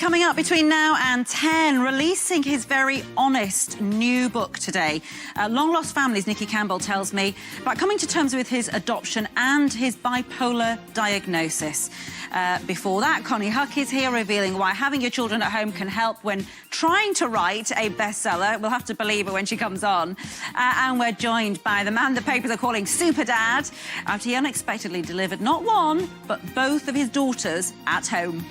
Coming up between now and 10, releasing his very honest new book today. Long Lost Families, Nicky Campbell tells me about coming to terms with his adoption and his bipolar diagnosis. Before that, Connie Huck is here revealing why having your children at home can help when trying to write a bestseller. We'll have to believe her when she comes on. And we're joined by the man the papers are calling Super Dad after he unexpectedly delivered not one, but both of his daughters at home.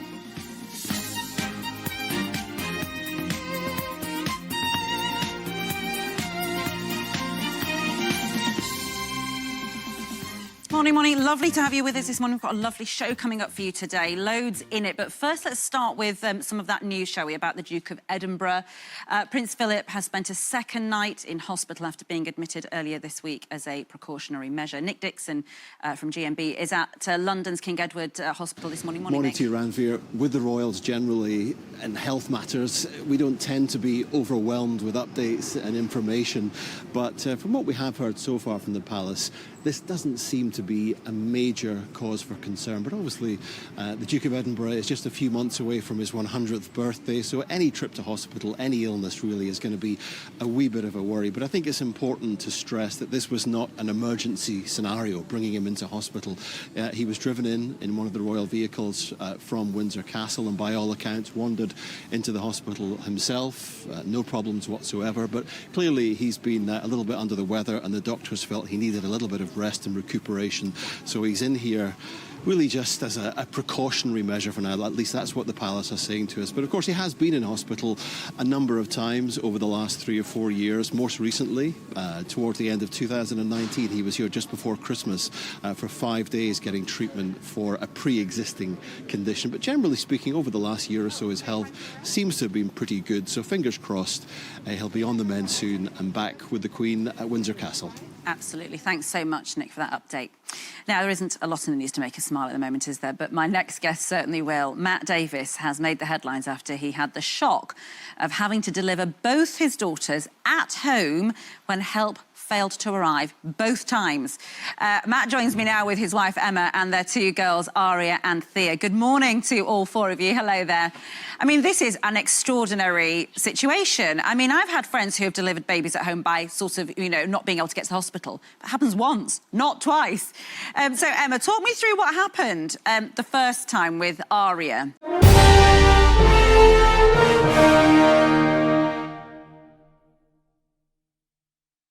Morning. Lovely to have you with us this morning. We've got a lovely show coming up for you today. Loads in it. But first, let's start with some of that news, shall we, about the Duke of Edinburgh. Prince Philip has spent a second night in hospital after being admitted earlier this week as a precautionary measure. Nick Dixon from GMB is at London's King Edward Hospital this morning. Morning to you, Ranvir. With the royals generally and health matters, we don't tend to be overwhelmed with updates and information. But from what we have heard so far from the palace, this doesn't seem to be a major cause for concern. But obviously, the Duke of Edinburgh is just a few months away from his 100th birthday, so any trip to hospital, any illness really is going to be a wee bit of a worry. But I think it's important to stress that this was not an emergency scenario, bringing him into hospital. He was driven in one of the royal vehicles from Windsor Castle, and by all accounts wandered into the hospital himself. No problems whatsoever, but clearly he's been a little bit under the weather, and the doctors felt he needed a little bit of rest and recuperation. So he's in here really just as a precautionary measure for now. At least that's what the palace are saying to us. But of course, he has been in hospital a number of times over the last 3 or 4 years. Most recently, towards the end of 2019, he was here just before Christmas for 5 days getting treatment for a pre-existing condition. But generally speaking, over the last year or so, his health seems to have been pretty good. So fingers crossed, he'll be on the mend soon and back with the Queen at Windsor Castle. Absolutely. Thanks so much, Nick, for that update. Now, there isn't a lot in the news to make us smile at the moment, is there? But my next guest certainly will. Matt Davis has made the headlines after he had the shock of having to deliver both his daughters at home when help failed to arrive both times. Matt joins me now with his wife Emma and their 2 girls, Aria and Thea. Good morning to all 4 of you. Hello there. I mean, this is an extraordinary situation. I mean, I've had friends who have delivered babies at home by sort of, you know, not being able to get to the hospital. It happens once, not twice. So, Emma, talk me through what happened the first time with Aria.